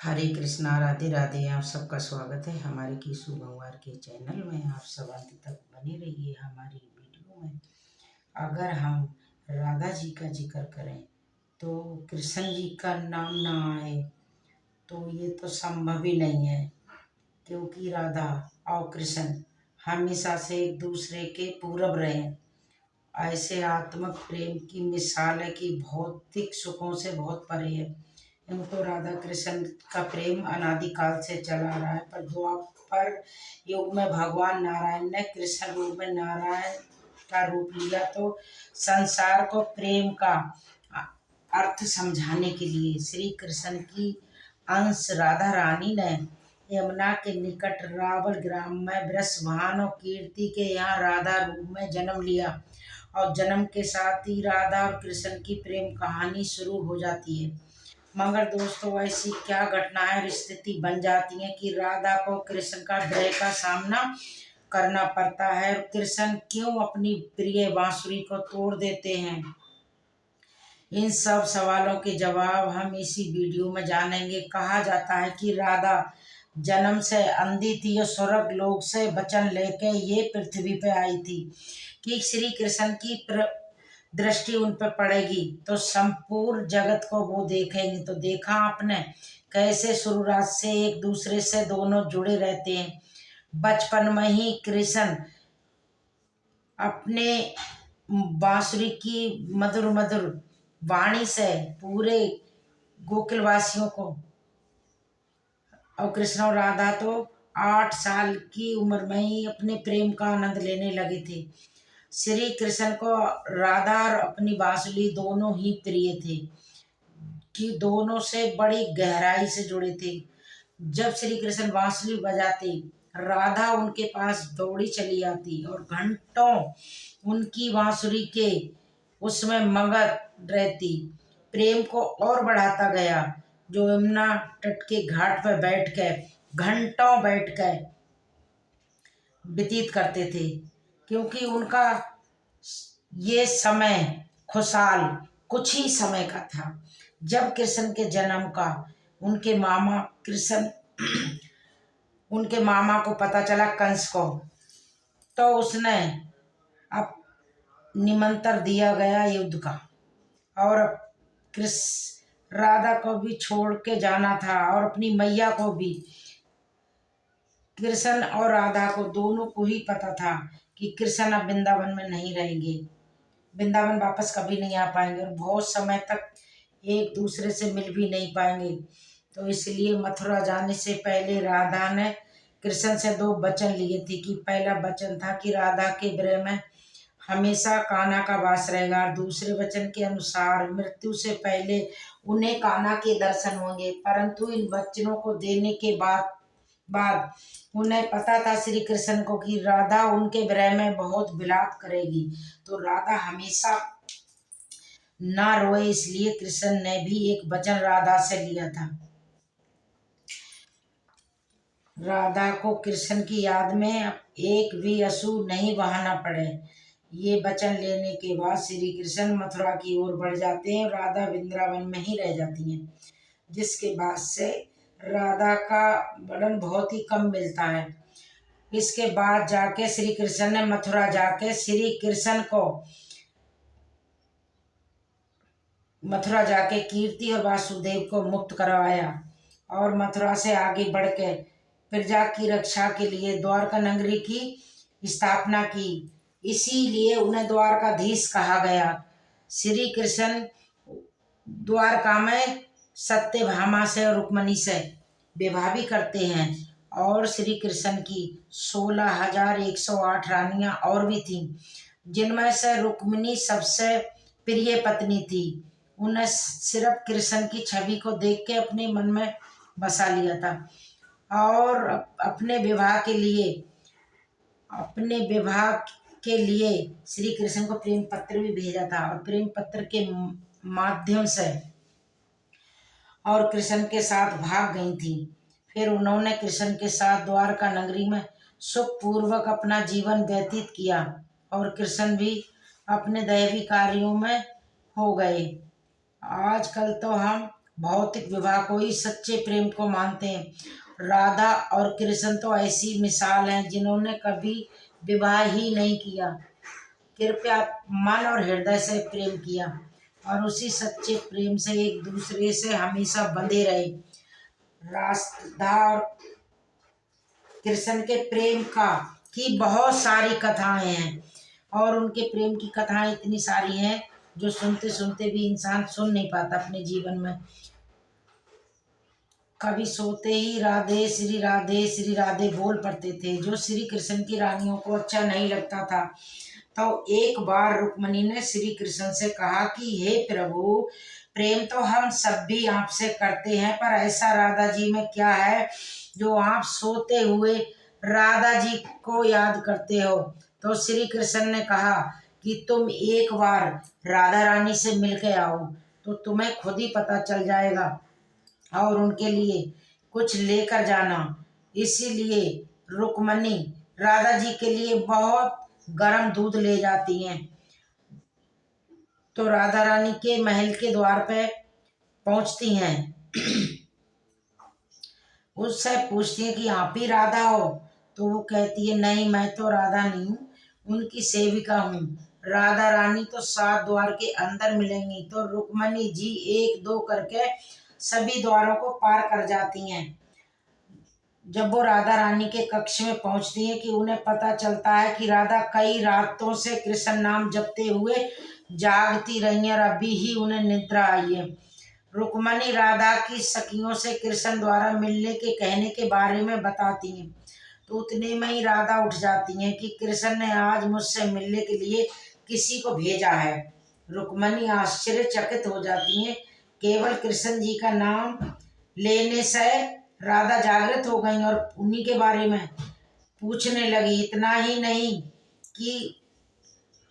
हरे कृष्णा, राधे राधे। आप सबका स्वागत है हमारे किशु गंवार के चैनल में। आप सब अंत तक बने रहिए हमारी वीडियो में। अगर हम राधा जी का जिक्र करें तो कृष्ण जी का नाम ना आए तो ये तो संभव ही नहीं है, क्योंकि राधा और कृष्ण हमेशा से एक दूसरे के पूरब रहे। ऐसे आत्मक प्रेम की मिसाल है कि भौतिक सुखों से बहुत परे है। यूँ तो राधा कृष्ण का प्रेम अनादिकाल से चला आ रहा है, पर द्वापर युग में भगवान नारायण ने कृष्ण रूप में नारायण का रूप लिया तो संसार को प्रेम का अर्थ समझाने के लिए श्री कृष्ण की अंश राधा रानी ने यमुना के निकट रावल ग्राम में वृषभान और कीर्ति के यहाँ राधा रूप में जन्म लिया। और जन्म के साथ ही राधा और कृष्ण की प्रेम कहानी शुरू हो जाती है। मगर दोस्तों, ऐसी क्या घटनाएं और स्थिति बन जाती हैं कि राधा को कृष्ण का विरह का सामना करना पड़ता है, और कृष्ण क्यों अपनी प्रिय बांसुरी को तोड़ देते हैं? इन सब सवालों के जवाब हम इसी वीडियो में जानेंगे। कहा जाता है कि राधा जन्म से अंधी थी और स्वर्ग लोक से वचन लेके ये पृथ्वी पे आई थी कि श्री कृष्ण की दृष्टि उन पर पड़ेगी तो संपूर्ण जगत को वो देखेंगे। तो देखा आपने कैसे शुरुआत से एक दूसरे से दोनों जुड़े रहते हैं। बचपन में ही कृष्ण अपने बांसुरी की मधुर मधुर वाणी से पूरे गोकुलवासियों को, और कृष्ण और राधा तो 8 साल की उम्र में ही अपने प्रेम का आनंद लेने लगे थे। श्री कृष्ण को राधा और अपनी बांसुरी दोनों ही प्रिय थे, कि दोनों से बड़ी गहराई से जुड़े थे। जब श्री कृष्ण बांसुरी बजाते, राधा उनके पास दौड़ी चली आती और घंटों उनकी बांसुरी के उसमें मगन रहती। प्रेम को और बढ़ाता गया, जो यमुना तट के घाट पर घंटों बैठ कर व्यतीत करते थे, क्योंकि उनका ये समय खुशहाल कुछ ही समय का था। जब कृष्ण के जन्म का उनके मामा कृष्ण उनके मामा को पता चला, कंस को, तो उसने अब निमंत्रण दिया गया युद्ध का, और कृष्ण राधा को भी छोड़ के जाना था और अपनी मैया को भी। कृष्ण और राधा को दोनों को ही पता था कि कृष्ण अब वृंदावन में नहीं रहेंगे, वृंदावन वापस कभी नहीं आ पाएंगे और बहुत समय तक एक दूसरे से मिल भी नहीं पाएंगे। तो इसलिए मथुरा जाने से पहले राधा ने कृष्ण से 2 वचन लिए थे। कि पहला वचन था कि राधा के विरह में हमेशा कान्हा का वास रहेगा, और दूसरे वचन के अनुसार मृत्यु से पहले उन्हें कान्हा के दर्शन होंगे। परंतु इन वचनों को देने के बाद उन्हें पता था श्री कृष्ण को कि राधा उनके विरह में बहुत विलाप करेगी, तो राधा हमेशा ना रोए, इसलिए कृष्ण ने भी एक वचन राधा से लिया था। राधा को कृष्ण की याद में एक भी आंसू नहीं बहाना पड़े। ये वचन लेने के बाद श्री कृष्ण मथुरा की ओर बढ़ जाते हैं, राधा वृंदावन में ही रह जाती हैं, जिसके बाद से राधा का वर्णन बहुत ही कम मिलता है। इसके बाद जाके श्री कृष्ण ने मथुरा जाके कीर्ति और वासुदेव को मुक्त करवाया, और मथुरा से आगे बढ़ के प्रजा की रक्षा के लिए द्वारका नगरी की स्थापना की। इसीलिए उन्हें द्वारकाधीश कहा गया। श्री कृष्ण द्वारका में सत्यभामा से और रुक्मिणी से विवाह भी करते हैं, और श्री कृष्ण की 16,108 रानियां और भी थीं, जिनमें से रुक्मिणी सबसे प्रिय पत्नी थी। उन्हें सिर्फ कृष्ण की छवि को देख के अपने मन में बसा लिया था, और अपने विवाह के लिए श्री कृष्ण को प्रेम पत्र भी भेजा था, और प्रेम पत्र के माध्यम से और कृष्ण के साथ भाग गई थी। फिर उन्होंने कृष्ण के साथ द्वारका नगरी में सुखपूर्वक अपना जीवन व्यतीत किया, और कृष्ण भी अपने दैवी कार्यों में हो गए। आजकल तो हम भौतिक विवाह को ही सच्चे प्रेम को मानते हैं। राधा और कृष्ण तो ऐसी मिसाल हैं जिन्होंने कभी विवाह ही नहीं किया, कृपया मन और हृदय से प्रेम किया और उसी सच्चे प्रेम से एक दूसरे से हमेशा बंधे रहे। राधा और कृष्ण के प्रेम का की बहुत सारी कथाएं हैं और उनके प्रेम की कथाएं इतनी सारी हैं जो सुनते सुनते भी इंसान सुन नहीं पाता अपने जीवन में। कभी सोते ही राधे श्री राधे बोल पड़ते थे, जो श्री कृष्ण की रानियों को अच्छा नहीं लगता था। तो एक बार रुक्मणी ने श्री कृष्ण से कहा कि हे प्रभु, प्रेम तो हम सब भी आपसे करते हैं, पर ऐसा राधा जी में क्या है जो आप सोते हुए राधा जी को याद करते हो। तो श्री कृष्ण ने कहा कि तुम एक बार राधा रानी से मिल के आओ तो तुम्हें खुद ही पता चल जाएगा और उनके लिए कुछ लेकर जाना। इसीलिए रुक्मणी राधा जी के लिए बहुत गर्म दूध ले जाती हैं। तो राधा रानी के महल के द्वार पे पहुंचती हैं, उससे पूछती हैं कि आप ही राधा हो। तो वो कहती है नहीं, मैं तो राधा नहीं हूँ, उनकी सेविका हूँ। राधा रानी तो 7 द्वार के अंदर मिलेंगी। तो रुक्मणी जी 1 2 करके सभी द्वारों को पार कर जाती हैं। जब वो राधा रानी के कक्ष में पहुंचती है कि उन्हें पता चलता है कि राधा कई रातों से कृष्ण नाम जपते हुए जागती रही और अभी ही उन्हें निद्रा आई है। रुक्मणी राधा की सखियों से कृष्ण द्वारा मिलने के कहने के बारे में बताती हैं। तो उतने में ही राधा उठ जाती हैं कि कृष्ण ने आज मुझसे मिलने के लिए किसी को भेजा है। रुक्मणी आश्चर्यचकित हो जाती हैं। केवल कृष्ण जी का नाम लेने से राधा जागृत हो गई और उन्हीं के बारे में पूछने लगी। इतना ही नहीं कि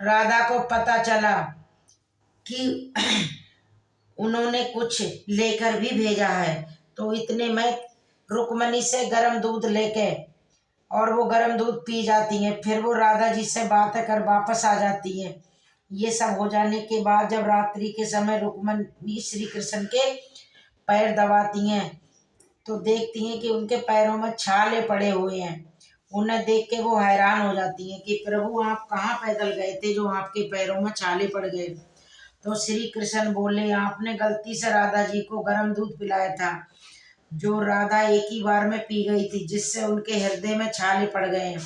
राधा को पता चला कि उन्होंने कुछ लेकर भी भेजा है। तो इतने में रुक्मणी से गर्म दूध लेके और वो गर्म दूध पी जाती हैं। फिर वो राधा जी से बातें कर वापस आ जाती है। ये सब हो जाने के बाद जब रात्रि के समय रुक्मणी श्री कृष्ण के पैर दबाती हैं तो देखती हैं कि उनके पैरों में छाले पड़े हुए हैं। उन्हें देख के वो हैरान हो जाती हैं कि प्रभु, आप कहाँ पैदल गए थे जो आपके पैरों में छाले पड़ गए। तो श्री कृष्ण बोले, आपने गलती से राधा जी को गर्म दूध पिलाया था जो राधा एक ही बार में पी गई थी, जिससे उनके हृदय में छाले पड़ गए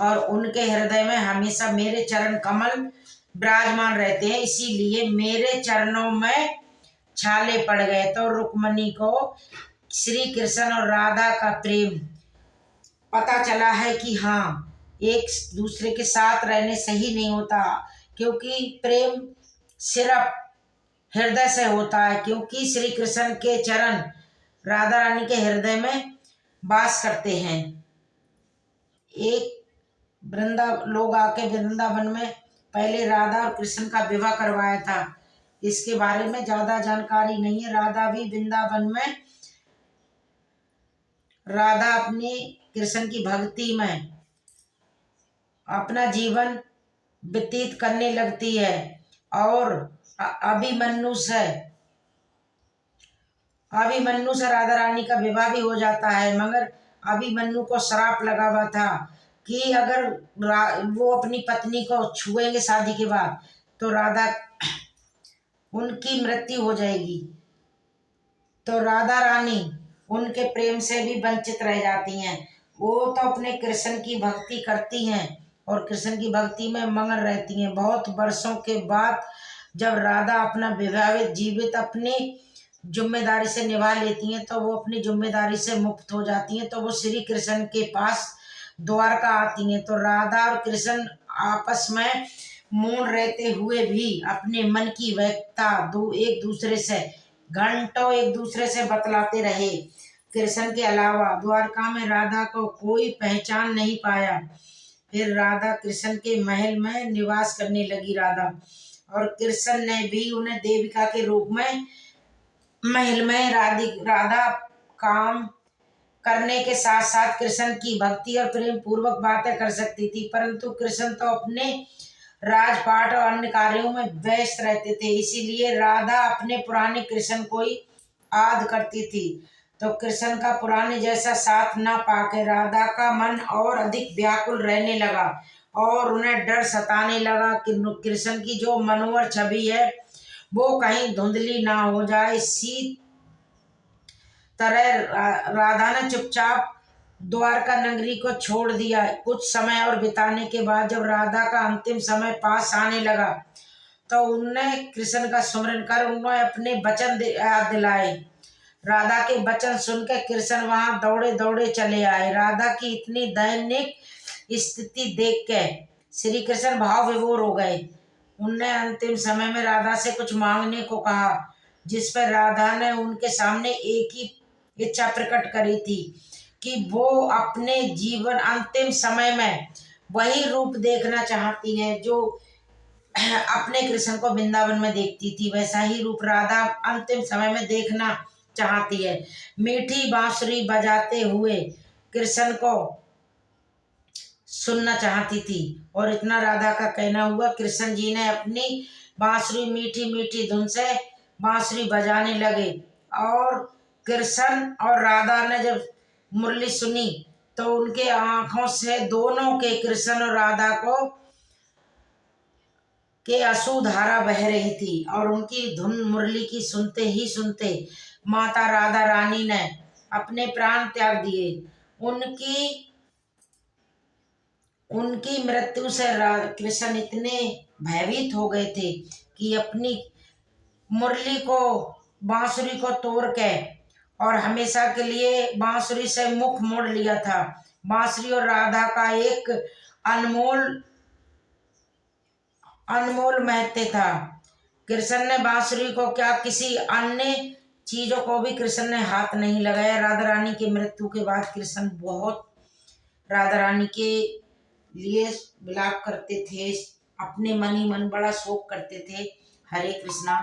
और उनके हृदय में हमेशा मेरे चरण कमल विराजमान रहते हैं, इसीलिए मेरे चरणों में छाले पड़ गए। तो रुक्मणी को श्री कृष्ण और राधा का प्रेम पता चला है कि हाँ, एक दूसरे के साथ रहने से ही नहीं होता, क्योंकि प्रेम सिर्फ हृदय से होता है, क्योंकि श्री कृष्ण के चरण राधा रानी के हृदय में वास करते हैं। एक लोग आके वृंदावन में पहले राधा और कृष्ण का विवाह करवाया था। इसके बारे में ज्यादा जानकारी नहीं है। राधा भी वृंदावन में राधा अपनी कृष्ण की भक्ति में अपना जीवन व्यतीत करने लगती है और अभिमन्यु से राधा रानी का विवाह भी हो जाता है। मगर अभिमन्यु को श्राप लगा हुआ था कि अगर वो अपनी पत्नी को छुएंगे शादी के बाद तो राधा उनकी मृत्यु हो जाएगी। तो राधा रानी उनके प्रेम से भी वंचित रह जाती हैं। वो तो अपने कृष्ण की भक्ति करती हैं और कृष्ण की भक्ति में मगन रहती हैं। बहुत वर्षों के बाद जब राधा अपना विवाहित जीवित अपनी जिम्मेदारी से निभा लेती हैं तो वो अपनी जिम्मेदारी से मुक्त हो जाती हैं। तो वो श्री कृष्ण के पास द्वारका आती हैं। तो राधा और कृष्ण आपस में मौन रहते हुए भी अपने मन की व्यक्तता एक दूसरे से घंटों एक दूसरे से बतलाते रहे। कृष्ण के अलावा द्वारका में राधा को कोई पहचान नहीं पाया। फिर राधा कृष्ण के महल में निवास करने लगी। राधा और कृष्ण ने भी उन्हें देविका के रूप में महल में राधा काम करने के साथ साथ कृष्ण की भक्ति और प्रेम पूर्वक बातें कर सकती थी, परंतु कृष्ण तो अपने राजपाट और अन्य कार्यों में व्यस्त रहते थे, इसीलिए राधा अपने पुराने कृष्ण को ही याद करती थी। तो कृष्ण का पुराने जैसा साथ ना पाके राधा का मन और अधिक व्याकुल रहने लगा और उन्हें डर सताने लगा कि कृष्ण की जो मनोहर छवि है वो कहीं धुंधली ना हो जाए। इसी तरह राधा ने चुपचाप द्वारका नगरी को छोड़ दिया। कुछ समय और बिताने के बाद जब राधा का अंतिम समय पास आने लगा तो उनने कृष्ण का स्मरण कर उन्हें अपने वचन याद दिलाए। राधा के वचन सुनकर कृष्ण वहां दौड़े दौड़े चले आए। राधा की इतनी दयनीय स्थिति देख के श्री कृष्ण भाव विभोर हो गए। उनने अंतिम समय में राधा से कुछ मांगने को कहा, जिस पर राधा ने उनके सामने एक ही इच्छा प्रकट करी थी कि वो अपने जीवन अंतिम समय में वही रूप देखना चाहती है जो अपने कृष्ण को वृंदावन में देखती थी। वैसा ही रूप राधा अंतिम समय में देखना चाहती है। मीठी बांसुरी बजाते हुए कृष्ण को सुनना चाहती थी और इतना राधा का कहना हुआ। कृष्ण जी ने अपनी बांसुरी मीठी मीठी धुन से बांसुरी बजाने लगे और कृष्ण और राधा ने जब मुरली सुनी तो उनके आंखों से दोनों के कृष्ण और राधा को के आंसू धारा बह रही थी और उनकी धुन मुरली की सुनते ही सुनते माता राधा रानी ने अपने प्राण त्याग दिए। उनकी उनकी मृत्यु से कृष्ण इतने भयभीत हो गए थे कि अपनी मुरली को बांसुरी को तोड़ के और हमेशा के लिए बांसुरी से मुख मोड़ लिया था। बांसुरी और राधा का एक अनमोल अनमोल महत्व था। कृष्ण ने बांसुरी को क्या किसी अन्य चीजों को भी कृष्ण ने हाथ नहीं लगाया। राधा रानी की मृत्यु के बाद कृष्ण बहुत राधा रानी के लिए विलाप करते थे, अपने मन ही मन बड़ा शोक करते थे। हरे कृष्णा,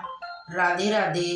राधे राधे।